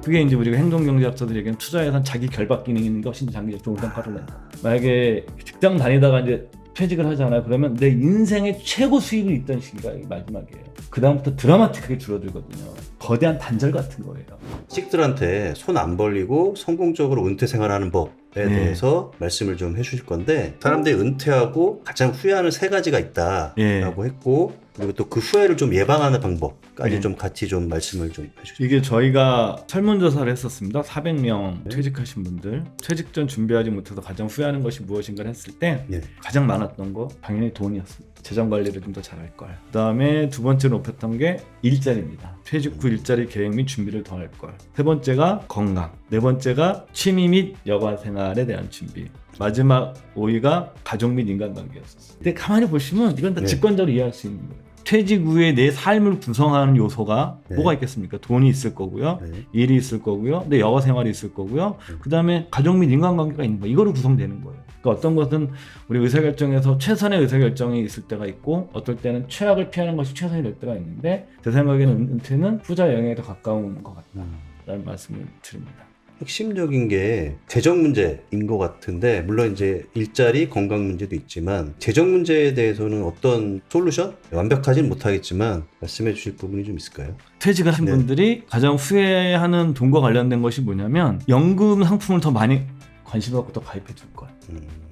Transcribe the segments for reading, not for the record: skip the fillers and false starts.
그게 이제 우리가 행동경제학자들이 얘기하는 투자예산 자기 결박 기능이 있는 게 훨씬 장기적 좋은 성과를 낸다. 만약에 직장 다니다가 이제 퇴직을 하잖아요. 그러면 내 인생의 최고 수입이 있던 시기가 마지막이에요. 그 다음부터 드라마틱하게 줄어들거든요. 거대한 단절 같은 거예요. 식들한테 손 안 벌리고 성공적으로 은퇴 생활하는 법에 대해서 말씀을 좀 해주실 건데, 사람들이 은퇴하고 가장 후회하는 3가지가 있다라고 했고, 그리고 또 그 후회를 좀 예방하는 방법까지 좀 같이 좀 말씀을 좀 해주시죠. 이게 저희가 설문조사를 했었습니다. 400명 퇴직하신 분들, 퇴직 전 준비하지 못해서 가장 후회하는 것이 무엇인가를 했을 때 가장 많았던 거 당연히 돈이었습니다. 재정 관리를 좀 더 잘할 걸. 그 다음에 두 번째로 높였던 게 일자리입니다. 퇴직 후 일자리 계획 및 준비를 더 할 걸. 세 번째가 건강. 네 번째가 취미 및 여가 생활에 대한 준비. 마지막 5위가 가족 및 인간관계였었어요. 근데 가만히 보시면 이건 다 직관적으로 이해할 수 있는 거예요. 퇴직 후에 내 삶을 구성하는 요소가 뭐가 있겠습니까? 돈이 있을 거고요. 일이 있을 거고요. 내 여가 생활이 있을 거고요. 그 다음에 가족 및 인간관계가 있는 거예요. 이거로 구성되는 거예요. 그러니까 어떤 것은 우리 의사결정에서 최선의 의사결정이 있을 때가 있고, 어떨 때는 최악을 피하는 것이 최선이 될 때가 있는데, 제 생각에는 은퇴는 후자 영역에 더 가까운 것 같다라는 말씀을 드립니다. 핵심적인 게 재정 문제인 것 같은데, 물론 이제 일자리, 건강 문제도 있지만 재정 문제에 대해서는 어떤 솔루션? 완벽하진 못하겠지만 말씀해 주실 부분이 좀 있을까요? 퇴직하신 분들이 가장 후회하는 돈과 관련된 것이 뭐냐면, 연금 상품을 더 많이 관심을 갖고 더 가입해 줄 거야.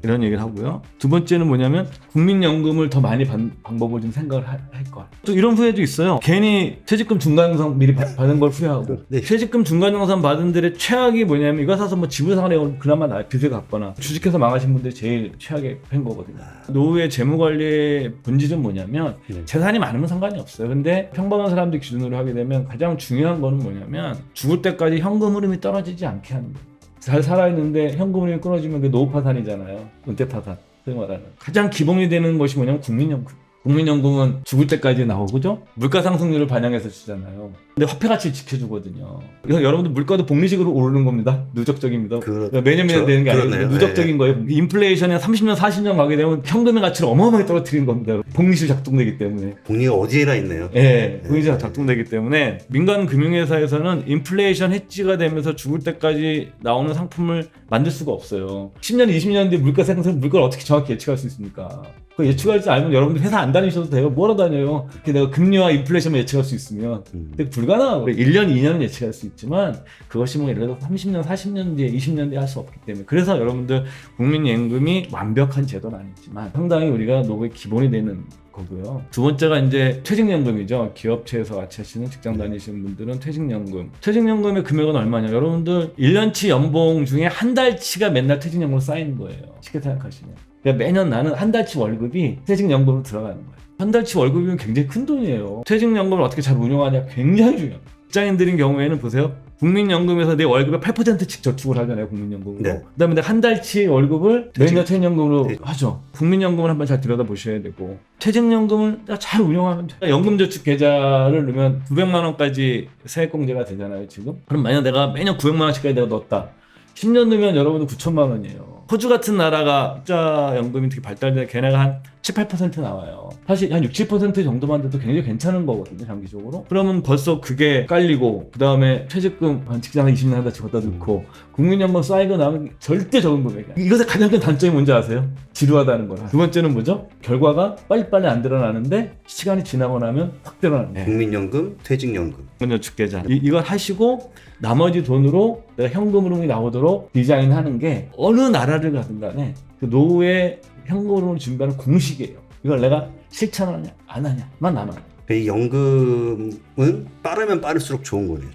이런 얘기를 하고요. 두 번째는 뭐냐면 국민연금을 더 많이 방법을 좀 생각을 할 거야. 또 이런 후회도 있어요. 괜히 퇴직금 중간정산 미리 받은 걸 후회하고, 퇴직금 중간정산 받은 들의 최악이 뭐냐면 이거 사서 뭐 지불상환에 그나마 빚을 갚거나 주식해서 망하신 분들이 제일 최악의 한 거거든요. 노후의 재무관리의 본질은 뭐냐면 재산이 많으면 상관이 없어요. 근데 평범한 사람들 기준으로 하게 되면 가장 중요한 거는 뭐냐면 죽을 때까지 현금 흐름이 떨어지지 않게 하는 거예요. 잘 살아있는데 현금 흐름이 끊어지면 그게 노후 파산이잖아요. 은퇴 파산. 소위 말하는 가장 기본이 되는 것이 뭐냐면 국민연금. 국민연금은 죽을 때까지 나오고, 그죠? 물가 상승률을 반영해서 주잖아요. 근데 화폐 가치를 지켜주거든요. 그래서 여러분들 물가도 복리식으로 오르는 겁니다. 누적적입니다. 그러니까 매년 되는 게 아니고 누적적인 거예요. 인플레이션에 30년, 40년 가게 되면 현금의 가치를 어마어마하게 떨어뜨리는 겁니다. 복리식 작동되기 때문에. 복리가 어디에나 있네요. 네, 복리식 작동되기 때문에 민간 금융회사에서는 인플레이션 해지가 되면서 죽을 때까지 나오는 상품을 만들 수가 없어요. 10년, 20년 뒤에 물가 상승, 물가를 어떻게 정확히 예측할 수 있습니까? 그 예측할 줄 알면 여러분들 회사 안 다니셔도 돼요. 뭐하러 다녀요? 내가 금리와 인플레이션만 예측할 수 있으면. 근데 불가능하고 1년, 2년은 예측할 수 있지만 그것이 뭐 예를 들어서 30년, 40년 뒤에, 20년 뒤에 할 수 없기 때문에. 그래서 여러분들 국민연금이 완벽한 제도는 아니지만 상당히 우리가 노후의 기본이 되는 거고요. 두 번째가 이제 퇴직연금이죠. 기업체에서 같이 하시는 직장 다니시는 분들은 퇴직연금. 퇴직연금의 금액은 얼마냐? 여러분들 1년치 연봉 중에 한 달치가 맨날 퇴직연금으로 쌓이는 거예요. 쉽게 생각하시면. 그러니까 매년 나는 한 달치 월급이 퇴직연금으로 들어가는 거예요. 한 달치 월급이면 굉장히 큰 돈이에요. 퇴직연금을 어떻게 잘 운용하냐 굉장히 중요합니다. 직장인들인 경우에는 보세요. 국민연금에서 내 월급의 8%씩 저축을 하잖아요. 국민연금으로. 그다음에 내가 한 달치 월급을 매년 퇴직연금으로 하죠. 국민연금을 한번 잘 들여다보셔야 되고, 퇴직연금을 잘 운영하면 돼요. 연금저축계좌를 넣으면 900만 원까지 세액공제가 되잖아요. 지금. 그럼 만약 내가 매년 900만 원씩까지 내가 넣었다. 10년 넣으면 여러분들 9천만 원이에요. 호주 같은 나라가 투자연금이 특히 발달돼 걔네가 한 7, 8% 나와요. 사실 한 6, 7% 정도만 돼도 굉장히 괜찮은 거거든요, 장기적으로. 그러면 벌써 그게 깔리고, 그 다음에 퇴직금 한 직장 20년 하나씩 갖다 넣고, 국민연금 쌓이고 나면 절대 적은 금액이야. 이것의 가장 큰 단점이 뭔지 아세요? 지루하다는 거라. 두 번째는 뭐죠? 결과가 빨리빨리 안 드러나는데 시간이 지나고 나면 확 드러나는. 국민연금, 퇴직연금. 저축계좌. 이걸 하시고 나머지 돈으로 내가 현금 흐름이 나오도록 디자인하는 게 어느 나라를 가든 간에 그 노후의 현금 흐름을 준비하는 공식이에요. 이걸 내가 실천하냐 안 하냐만 남아요. 이 연금은 빠르면 빠를수록 좋은 거네요.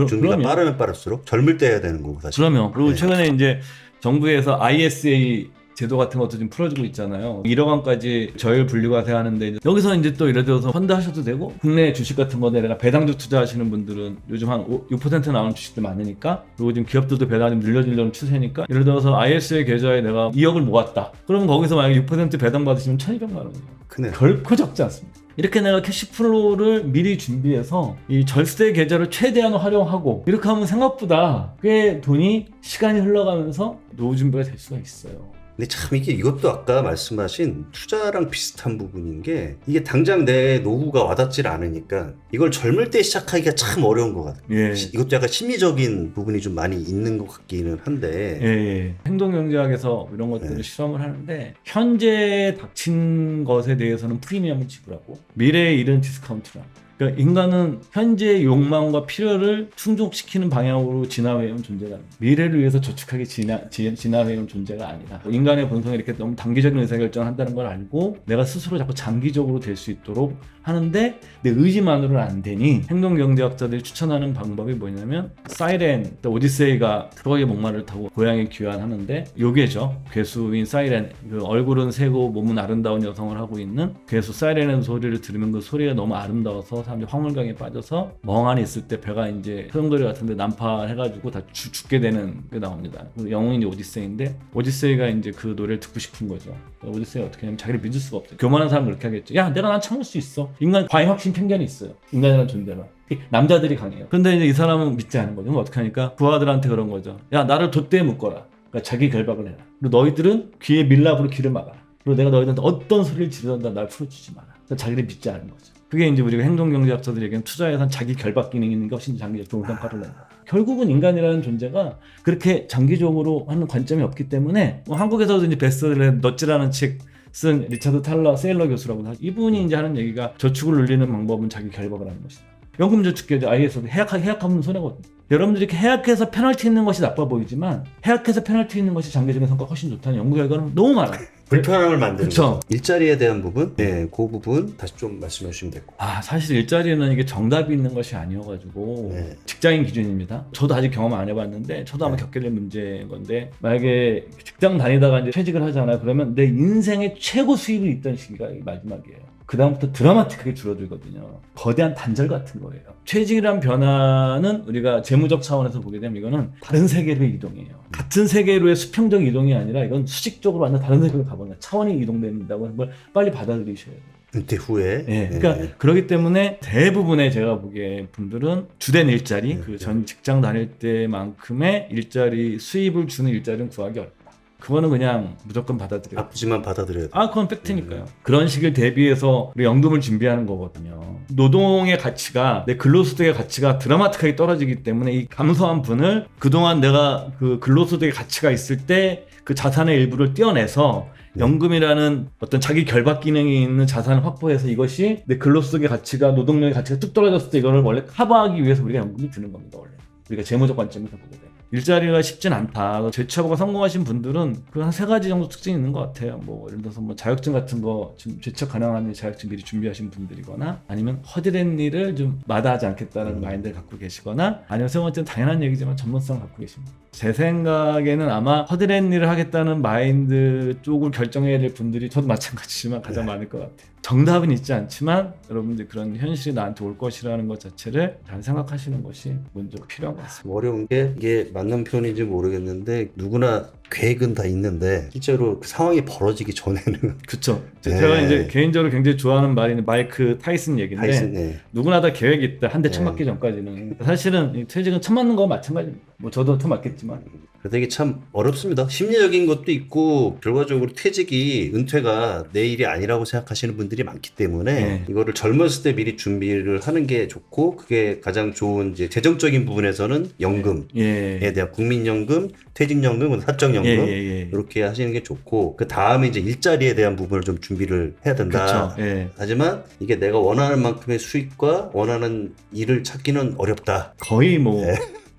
준비가 빠르면 빠를수록 젊을 때 해야 되는 거고 사실. 그러면 그리고 최근에 이제 정부에서 ISA 제도 같은 것도 좀 풀어주고 있잖아요. 1억 원까지 저율 분류과세 하는데, 여기서 이제 또 예를 들어서 펀드 하셔도 되고, 국내 주식 같은 거에 내가 배당주 투자하시는 분들은 요즘 한 6% 나오는 주식들 많으니까, 그리고 지금 기업들도 배당 좀 늘려주려는 추세니까, 예를 들어서 ISA 계좌에 내가 2억을 모았다. 그러면 거기서 만약에 6% 배당 받으시면 1,200만 원이에요. 크네요. 결코 적지 않습니다. 이렇게 내가 캐시플로우를 미리 준비해서 이 절세 계좌를 최대한 활용하고, 이렇게 하면 생각보다 꽤 돈이 시간이 흘러가면서 노후 준비가 될 수가 있어요. 근데 참 이것도 아까 말씀하신 투자랑 비슷한 부분인 게 이게 당장 내 노후가 와닿질 않으니까 이걸 젊을 때 시작하기가 참 어려운 것 같아요. 예. 이것도 약간 심리적인 부분이 좀 많이 있는 것 같기는 한데 예. 행동경제학에서 이런 것들을 네. 실험을 하는데 현재 닥친 것에 대해서는 프리미엄을 지불하고 미래의 일은 디스카운트라. 그러니까 인간은 현재의 욕망과 필요를 충족시키는 방향으로 진화해온 존재가 아니다. 미래를 위해서 저축하게 진화해온 존재가 아니다. 인간의 본성이 이렇게 너무 단기적인 의사결정을 한다는 걸 알고 내가 스스로 자꾸 장기적으로 될 수 있도록 하는데 내 의지만으로는 안 되니 행동경제학자들이 추천하는 방법이 뭐냐면 사이렌, 오디세이가 트로이의 목마를 타고 고향에 귀환하는데 요괴죠. 괴수인 사이렌, 그 얼굴은 새고 몸은 아름다운 여성을 하고 있는 괴수 사이렌의 소리를 들으면 그 소리가 너무 아름다워서 사람들이 황홀경에 빠져서 멍하니 있을 때 배가 이제 소용돌이 같은데 난파해가지고 다 죽게 되는 게 나옵니다. 영웅이 이제 오디세이인데 오디세이가 이제 그 노래를 듣고 싶은 거죠. 오디세이가 어떻게 하냐면 자기를 믿을 수가 없어요. 교만한 사람은 그렇게 하겠죠. 야, 내가 난 참을 수 있어. 인간 과잉 확신 편견이 있어요. 인간이라는 존재가. 남자들이 강해요. 근데 이제 이 사람은 믿지 않은 거죠. 그럼 어떻게 하니까 부하들한테 그런 거죠. 야, 나를 돛대에 묶어라. 그러니까 자기 결박을 해라. 그리고 너희들은 귀에 밀랍으로 귀를 막아라. 그리고 내가 너희들한테 어떤 소리를 지르던가 날 풀어주지 마라. 그러니까 자기를 믿지 않은 거죠. 그게 이제 우리가 행동경제학자들이 얘기하는 투자에선 자기 결박 기능이 있는 게 훨씬 장기적 좋은 성과를 낸다. 결국은 인간이라는 존재가 그렇게 장기적으로 하는 관점이 없기 때문에 뭐 한국에서도 이제 베스트셀러 넛지라는 책 쓴 리차드 탈러 세일러 교수라고 하죠. 이분이 이제 하는 얘기가 저축을 늘리는 방법은 자기 결박을 하는 것이다. 연금저축계좌 IS도 해약하면 손해거든요. 여러분들이 이렇게 해약해서 페널티 있는 것이 나빠 보이지만 해약해서 페널티 있는 것이 장기적인 성과가 훨씬 좋다는 연구 결과는 너무 많아요. 불편함을 만드는 그쵸? 거죠. 일자리에 대한 부분, 네, 그 부분 다시 좀 말씀해 주시면 될 것 같아요. 사실 일자리는 이게 정답이 있는 것이 아니어가지고 네. 직장인 기준입니다. 저도 아직 경험 안 해봤는데 저도 아마 겪게 될 문제인 건데 만약에 직장 다니다가 이제 퇴직을 하잖아요. 그러면 내 인생의 최고 수입이 있던 시기가 마지막이에요. 그 다음부터 드라마틱하게 줄어들거든요. 거대한 단절 같은 거예요. 퇴직이란 변화는 우리가 재무적 차원에서 보게 되면 이거는 다른 세계로의 이동이에요. 같은 세계로의 수평적 이동이 아니라 이건 수직적으로 완전 다른 세계로 가버려요. 차원이 이동된다고 하는 걸 빨리 받아들이셔야 돼요. 은퇴 후에. 네, 그러니까 그렇기 때문에 대부분의 제가 보기에 분들은 주된 일자리, 그 전 직장 다닐 때만큼의 일자리 수입을 주는 일자리는 구하기 어렵다. 그거는 그냥 무조건 받아들여요. 아프지만 받아들여야 돼. 그건 팩트니까요. 그런 시기를 대비해서 우리 연금을 준비하는 거거든요. 노동의 가치가, 내 근로소득의 가치가 드라마틱하게 떨어지기 때문에 이 감소한 분을 그동안 내가 그 근로소득의 가치가 있을 때 그 자산의 일부를 떼어내서 연금이라는 어떤 자기 결박 기능이 있는 자산을 확보해서 이것이 내 근로소득의 가치가, 노동력의 가치가 뚝 떨어졌을 때 이거를 원래 커버하기 위해서 우리가 연금이 드는 겁니다. 원래 우리가 재무적 관점에서 보게 돼요. 일자리가 쉽진 않다. 재취업하고 성공하신 분들은 그 한 3가지 정도 특징이 있는 것 같아요. 뭐 예를 들어서 뭐 자격증 같은 거 좀 재취업 가능한 자격증 미리 준비하신 분들이거나 아니면 허드렛 일을 좀 마다하지 않겠다는 마인드를 갖고 계시거나 아니면 세 번째는 당연한 얘기지만 전문성을 갖고 계십니다. 제 생각에는 아마 허드렛 일을 하겠다는 마인드 쪽을 결정해야 될 분들이 저도 마찬가지지만 가장 많을 것 같아요. 정답은 있지 않지만 여러분들 그런 현실이 나한테 올 것이라는 것 자체를 잘 생각하시는 것이 먼저 필요한 것 같습니다. 어려운 게 이게 맞는 표현인지 모르겠는데 누구나 계획은 다 있는데 실제로 그 상황이 벌어지기 전에는 그쵸. 네. 제가 이제 개인적으로 굉장히 좋아하는 말이 마이크 타이슨 얘기인데 네. 누구나 다 계획이 있다. 한 대 쳐 네. 맞기 전까지는 사실은 이 퇴직은 쳐 맞는 거와 마찬가지입니다. 뭐 저도 쳐 맞겠지만 그래서 이게 참 어렵습니다. 심리적인 것도 있고 결과적으로 퇴직이 은퇴가 내 일이 아니라고 생각하시는 분들이 많기 때문에 네. 이거를 젊었을 때 미리 준비를 하는 게 좋고 그게 가장 좋은 이제 재정적인 부분에서는 연금에 대한 국민연금, 퇴직연금, 사적연금 이렇게 하시는 게 좋고 그 다음에 이제 일자리에 대한 부분을 좀 준비를 해야 된다. 그쵸. 예. 하지만 이게 내가 원하는 만큼의 수익과 원하는 일을 찾기는 어렵다. 거의 뭐 네.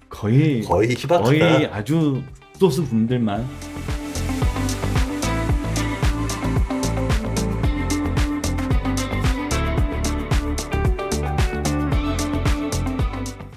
거의 희박하다. 거의 아주 소수 분들만